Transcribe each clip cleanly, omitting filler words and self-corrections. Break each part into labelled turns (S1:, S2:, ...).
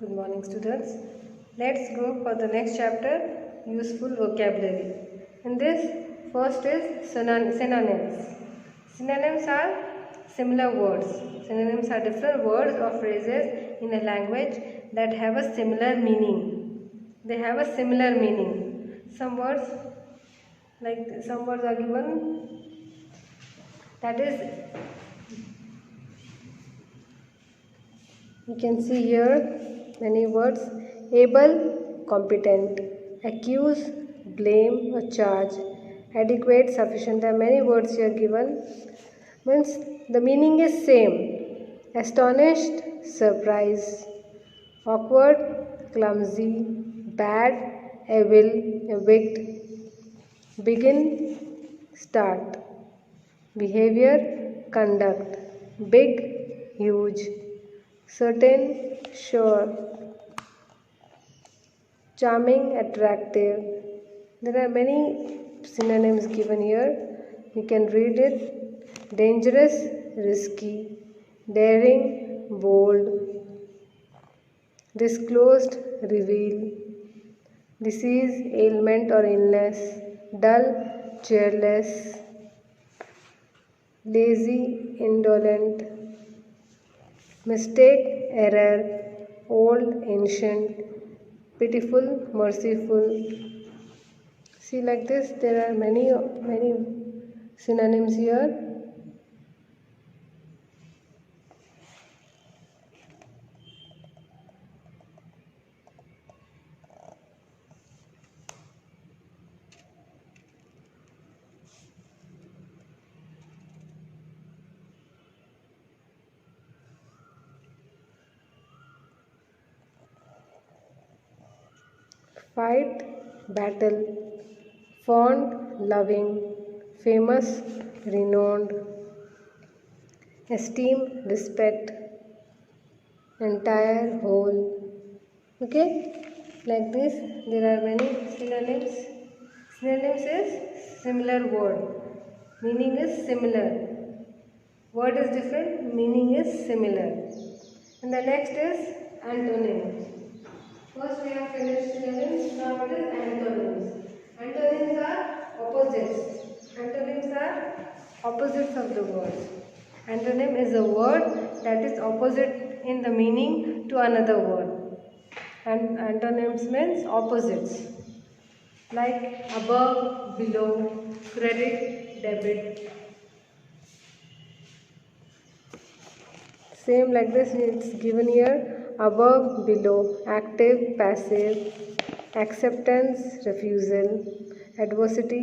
S1: Good morning, students. Let's go for the next chapter, useful vocabulary. In this, first is synonyms. Synonyms are similar words. Synonyms are different words or phrases in a language that have a similar meaning. They have a similar meaning. Some words are given, that is, you can see here many words: able, competent; accuse, blame or charge; adequate, sufficient. There are many words here given. Means the meaning is same. Astonished, surprise; awkward, clumsy; bad, evil, evict; begin, start; behavior, conduct; big, huge; certain, sure; charming, attractive. There are many synonyms given here. You can read it. Dangerous, risky; daring, bold; disclosed, reveal; disease, ailment or illness; dull, cheerless; lazy, indolent; mistake, error; old, ancient; pitiful, merciful. See, like this, there are many synonyms here. Fight, battle; fond, loving; famous, renowned; esteem, respect; entire, whole. Okay, like this, there are many synonyms. Synonyms is similar word. Meaning is similar. Word is different, meaning is similar. And the next is antonyms. First we have finished synonyms, now it is antonyms. Antonyms are opposites. Antonyms are opposites of the words. Antonym is a word that is opposite in the meaning to another word. And antonyms means opposites. Like above, below, credit, debit. Same like this, it's given here. Above, below, active, passive; acceptance, refusal; adversity,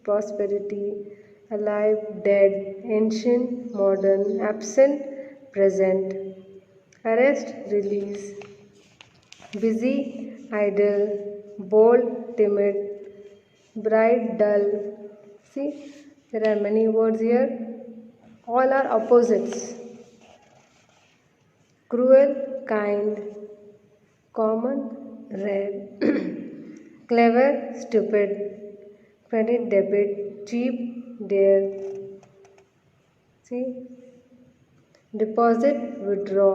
S1: prosperity; alive, dead; ancient, modern; absent, present; arrest, release; busy, idle; bold, timid; bright, dull. See, there are many words here. All are opposites. Cruel, kind; common, rare; clever, stupid; credit, debit; cheap, dear. See, deposit, withdraw;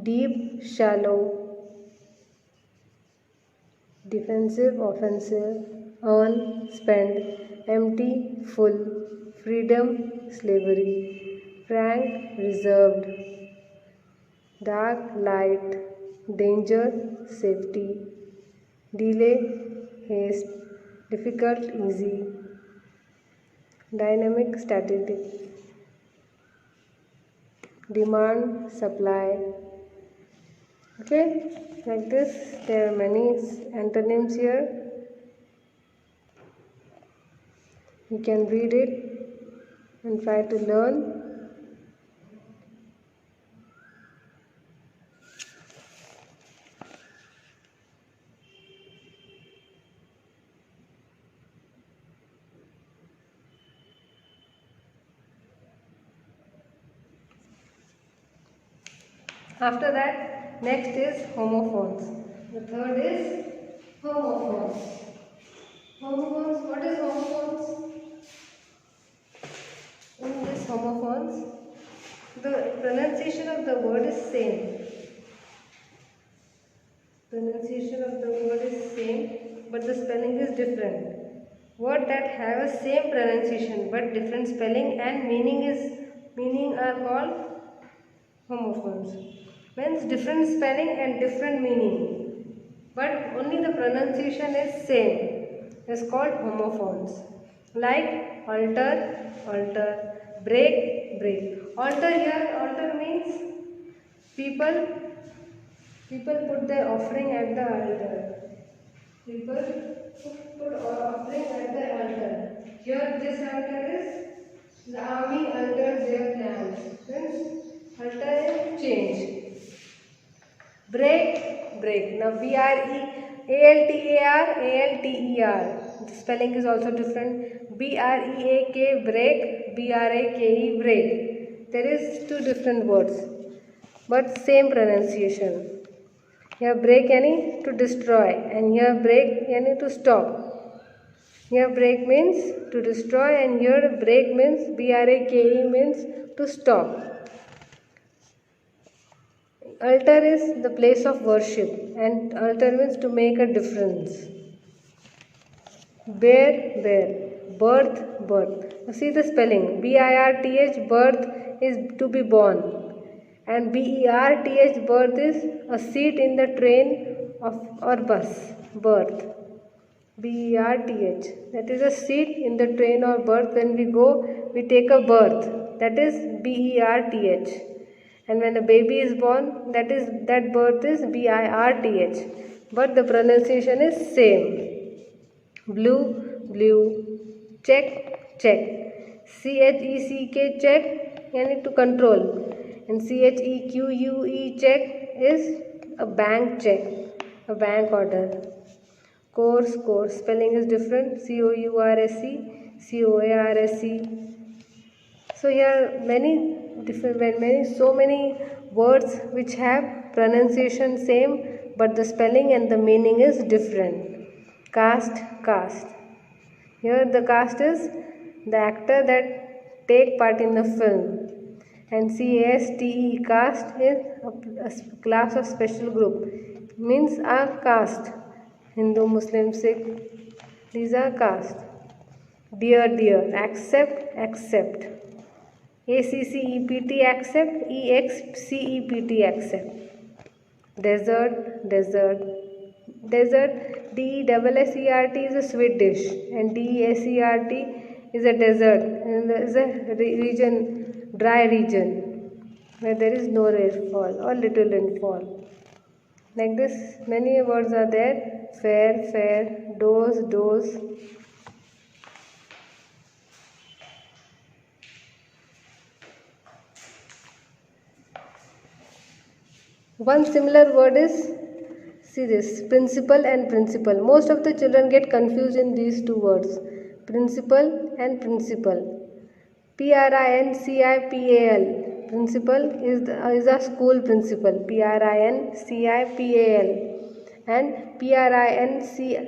S1: deep, shallow; defensive, offensive; earn, spend; empty, full; freedom, slavery; frank, reserved; dark, light; danger, safety; delay, haste; difficult, easy; dynamic, static; demand, supply. Okay, like this, there are many antonyms here. You can read it and try to learn. After that, next is homophones. The third is homophones. Homophones, what is homophones? In this homophones, the pronunciation of the word is same. pronunciation of the word is same, but the spelling is different. Word that have a same pronunciation but different spelling and meaning are called homophones. Means different spelling and different meaning, but only the pronunciation is same, is called homophones. Like altar, altar, break, break. Altar here, altar means people put their offering at the altar. People put offering at the altar. Here this altar is the army alters their plans. Means altar is change. Break, break. Now Alter. The spelling is also different. Break, break, brake, break. There is two different words, but same pronunciation. Here break yani to destroy, and here break yani to stop. Here break means to destroy, and here break means brake means to stop. Altar is the place of worship, and altar means to make a difference. Bear, bear. Birth, birth. Now see the spelling. birth, birth is to be born, and berth, birth is a seat in the train of or bus. Birth. berth. That is a seat in the train or berth. When we go, we take a berth. That is berth. And when a baby is born, that birth is birth. But the pronunciation is same. Blue, blue. Check, check. CHECK, check, yani to control. And CHEQUE, check is a bank check, a bank order. Course, course. Spelling is different. COURSE, COARSE. So here so many words which have pronunciation same, but the spelling and the meaning is different. Cast, cast. Here the cast is the actor that take part in the film, and CASTE, cast is a class of special group, means a caste. Hindu, Muslim, Sikh, these are caste. Dear, dear. Accept, accept. ACCEPT, accept. EXCEPT, accept. Desert, desert. Desert, DESSERT is a sweet dish, and DESERT is a desert, and is a region, dry region where there is no rainfall or little rainfall. Like this, many words are there. Fair, fair. Dose, dose. One similar word is, see this, principal and principal. Most of the children get confused in these two words, principal and principal. PRINCIPAL. Principal is a school principal. PRINCIPAL. And PRINCIPLE.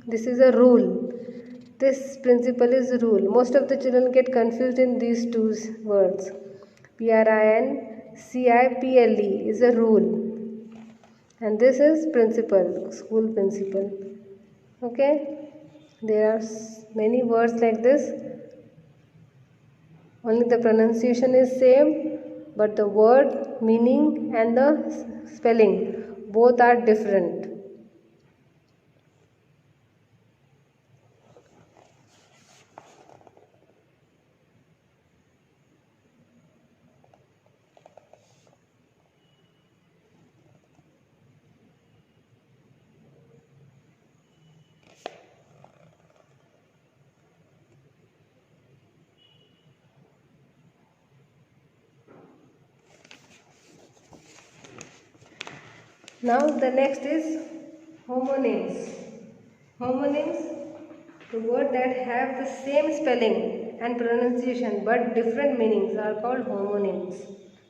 S1: This is a rule. This principal is a rule. Most of the children get confused in these two words. PRINCIPLE is a rule, and this is principal, school principal. Okay, there are many words like this. Only the pronunciation is same, but the word, meaning and the spelling both are different. Now the next is homonyms. Homonyms, the word that have the same spelling and pronunciation but different meanings are called homonyms.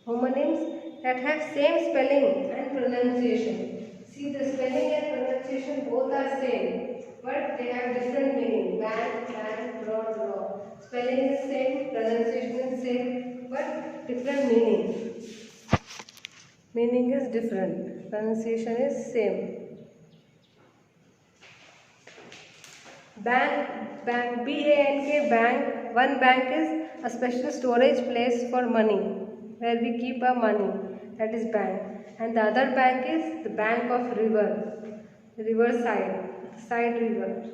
S1: Homonyms that have same spelling and pronunciation. See, the spelling and pronunciation both are same, but they have different meaning. Man, man, draw, draw. Spelling is same, pronunciation is same, but different meaning. Meaning is different. Pronunciation is same. Bank, B-A-N-K, bank. One bank is a special storage place for money, where we keep our money. That is bank. And the other bank is the bank of river side river.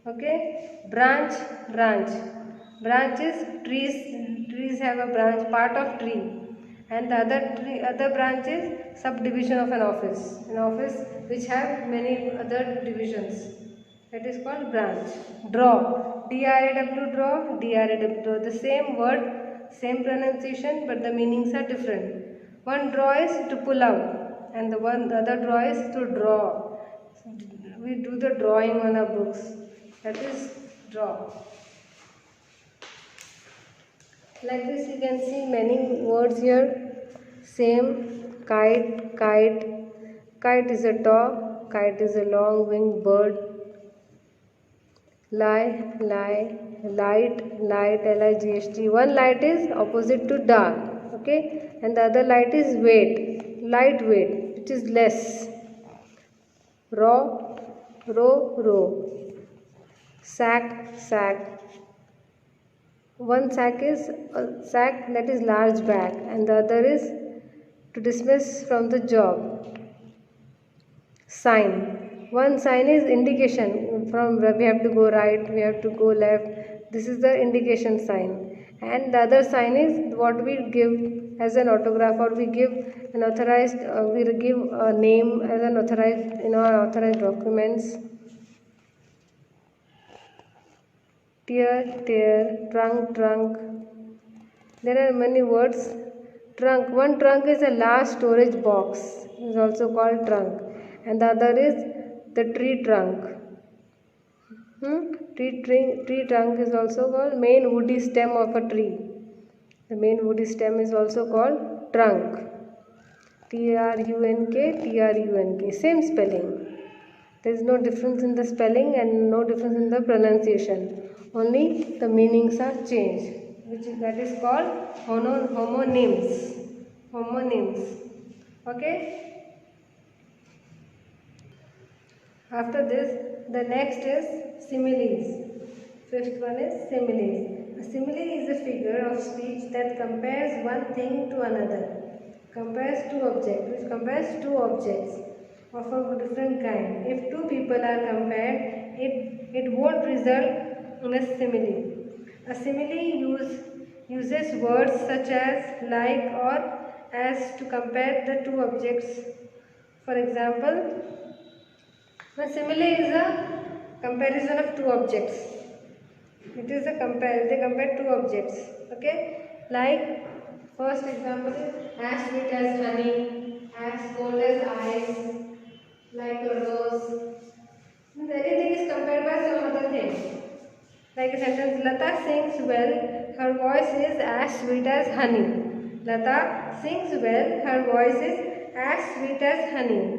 S1: Okay. Branch. Branch is trees have a branch, part of tree. And the other branch is subdivision of an office which have many other divisions. That is called branch. Draw. D-R-A-W, draw. D-R-A-W, draw. The same word, same pronunciation, but the meanings are different. One draw is to pull out, and the other draw is to draw. We do the drawing on our books. That is draw. Like this, you can see many words here. Same. Kite. Kite is a dog. Kite is a long-winged bird. Light, L-I-G-H-T. One light is opposite to dark, okay, and the other light is weight, lightweight, which is less. Row. Sack. One sack is a sack that is large bag, and the other is to dismiss from the job. Sign. One sign is indication, from we have to go right, we have to go left. This is the indication sign. And the other sign is what we give as an autograph, or we give an authorized, we give a name as an authorized in our authorized documents. Tear, trunk. There are many words. Trunk. One trunk is a large storage box, is also called trunk, and the other is the tree trunk. Tree trunk is also called main woody stem of a tree. The main woody stem is also called trunk. Trunk. Same spelling. There is no difference in the spelling and no difference in the pronunciation. Only the meanings are changed, that is called homonyms. Okay. After this, the next is similes. Fifth one is similes. A simile is a figure of speech that compares one thing to another. Compares two objects of a different kind. If two people are compared, it won't result in a simile. A simile uses words such as like or as to compare the two objects. For example, a simile is a comparison of two objects. They compare two objects. Okay, like first example is as sweet as honey, as cold as ice, like a rose. Anything is compared by some other thing. Like a sentence, Lata sings well, her voice is as sweet as honey. Lata sings well, her voice is as sweet as honey.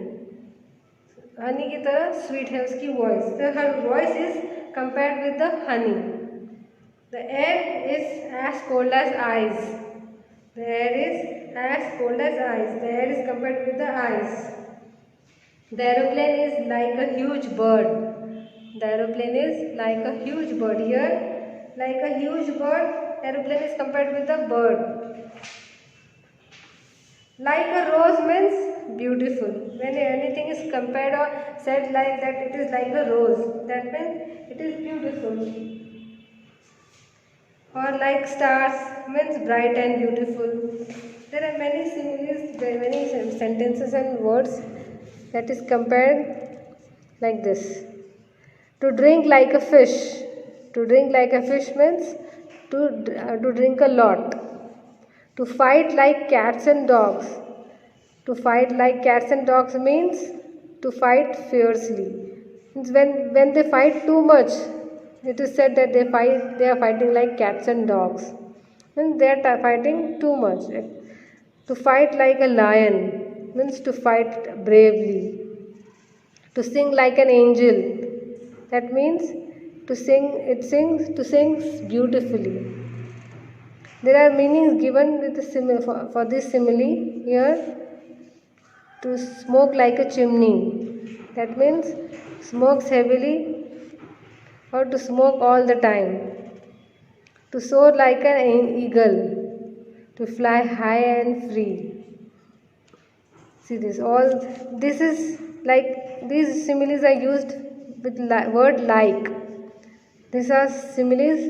S1: Honey की तरह sweet है उसकी voice. So her voice is compared with the honey. The air is as cold as ice. The air is as cold as ice. The air is compared with the ice. The aeroplane is like a huge bird. The aeroplane is like a huge bird. Here, like a huge bird, aeroplane is compared with the bird. Like a rose means beautiful. When anything is compared or said like that, it is like a rose. That means it is beautiful. Or like stars means bright and beautiful. There are many similes, many sentences and words that is compared like this. To drink like a fish. To drink like a fish means to drink a lot. To fight like cats and dogs. To fight like cats and dogs means to fight fiercely. Means when they fight too much, it is said that they are fighting like cats and dogs. Means they are fighting too much. To fight like a lion means to fight bravely. To sing like an angel, that means to sing beautifully. There are meanings given with the for this simile here. to smoke like a chimney. That means smokes heavily or to smoke all the time. To soar like an eagle, to fly high and free. See this, all this is like, these similes are used with word like. These are similes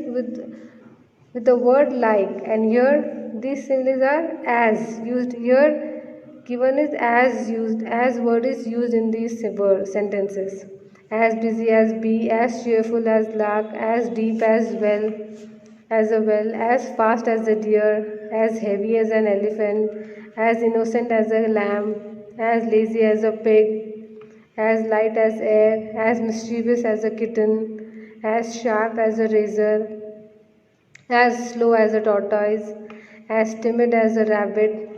S1: with the word like, and here these similes are as used. Here given is as used, as word is used in these sentences. As busy as bee, as cheerful as lark, as deep as a well, as fast as a deer, as heavy as an elephant, as innocent as a lamb, as lazy as a pig, as light as air, as mischievous as a kitten, as sharp as a razor, as slow as a tortoise, as timid as a rabbit,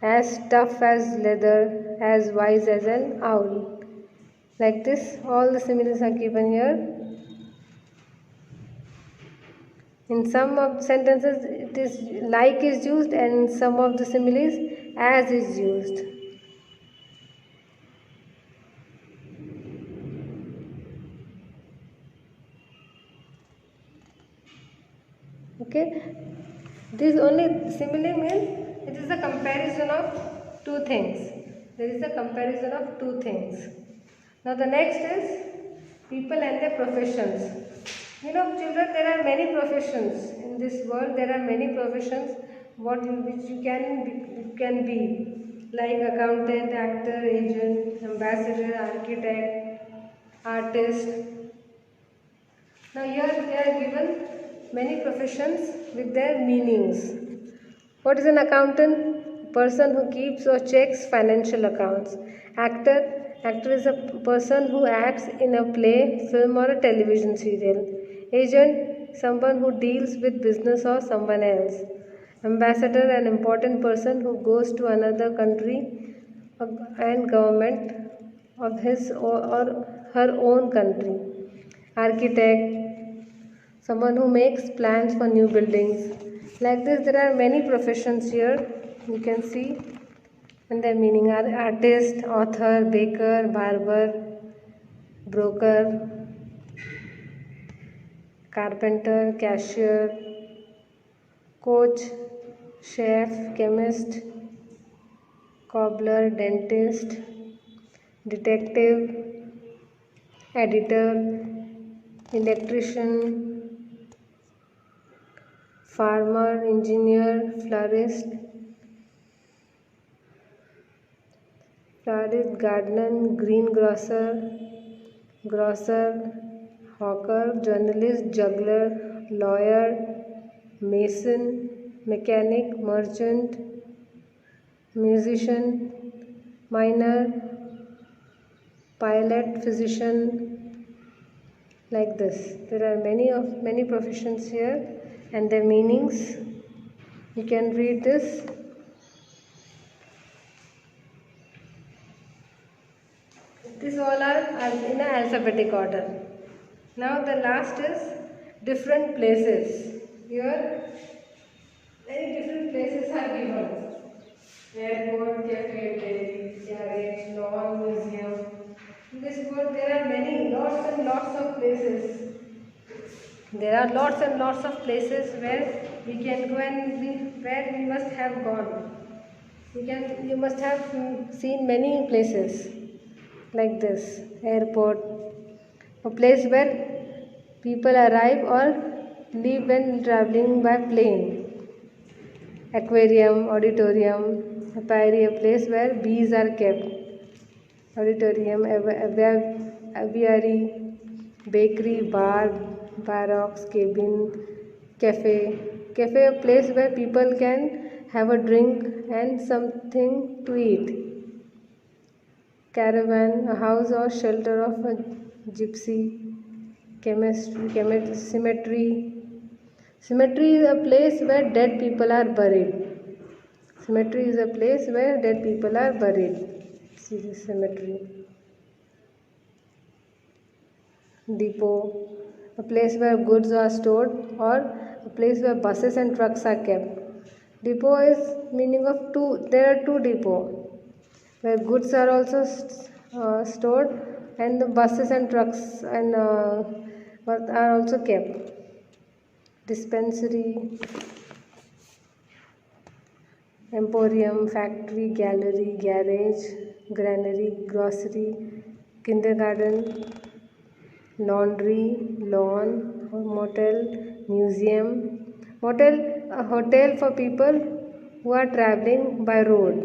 S1: as tough as leather, as wise as an owl. Like this, all the similes are given here. In some of the sentences, it is like is used, and in some of the similes, as is used. Okay, this only simile means it is a comparison of two things. There is a comparison of two things. Now the next is people and their professions. You know, children, there are many professions in this world. There are many professions which you can be, like accountant, actor, agent, ambassador, architect, artist. Now here they are given many professions with their meanings. What is an accountant? Person who keeps or checks financial accounts. Actor is a person who acts in a play, film or a television serial. Agent, someone who deals with business or someone else. Ambassador, an important person who goes to another country and government of his or her own country. Architect, someone who makes plans for new buildings. Like this, there are many professions here. You can see, and their meaning are artist, author, baker, barber, broker, carpenter, cashier, coach, chef, chemist, cobbler, dentist, detective, editor, electrician, farmer, engineer, florist, gardener, greengrocer, grocer, hawker, journalist, juggler, lawyer, mason, mechanic, merchant, musician, miner, pilot, physician. Like this, there are many professions here and their meanings. You can read this. These all are in an alphabetic order. Now the last is different places. Here many different places are given. Airport, cafe, dairy, garage, lawn, museum. In this world there are lots and lots of places. There are lots and lots of places where we can go and where we must have gone. You must have seen many places like this. Airport, a place where people arrive or leave when traveling by plane. Aquarium, auditorium, apiary, a place where bees are kept. Auditorium, aviary, bakery, bar, barracks, cabin, cafe. Cafe, a place where people can have a drink and something to eat. Caravan, a house or shelter of a gypsy. Cemetery. Cemetery is a place where dead people are buried. Cemetery is a place where dead people are buried. See the cemetery. Depot, a place where goods are stored or a place where buses and trucks are kept. Depot is meaning of two. There are two depot. where goods are also stored, and the buses and trucks and are also kept. Dispensary, emporium, factory, gallery, garage, granary, grocery, kindergarten, laundry, lawn, motel, museum. Motel, a hotel for people who are traveling by road,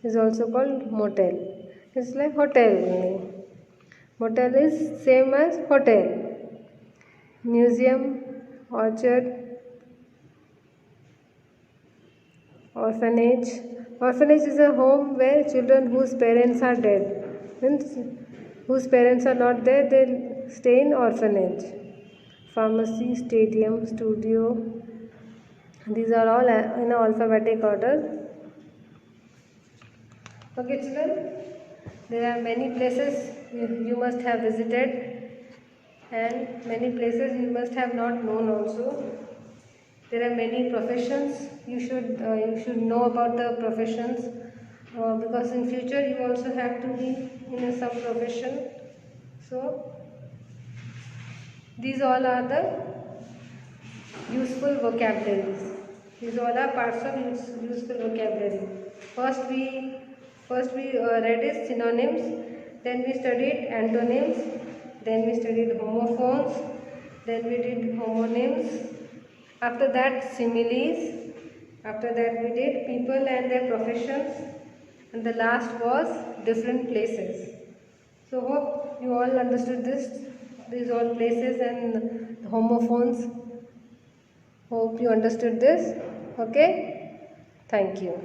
S1: is also called motel. It's like hotel only. Motel is same as hotel. Museum, orchard, orphanage. Orphanage is a home where children whose parents are dead, means whose parents are not there, they stay in orphanage. Pharmacy, stadium, studio. These are all in alphabetic order. Okay, children. There are many places you must have visited, and many places you must have not known also. There are many professions you should know about the professions, because in future you also have to be in some profession. So these all are the useful vocabularies. These all are parts of useful vocabulary. First we read is synonyms, then we studied antonyms, then we studied homophones, then we did homonyms, after that similes, after that we did people and their professions, and the last was different places. So hope you all understood these all places and homophones. Hope you understood this. Okay, thank you.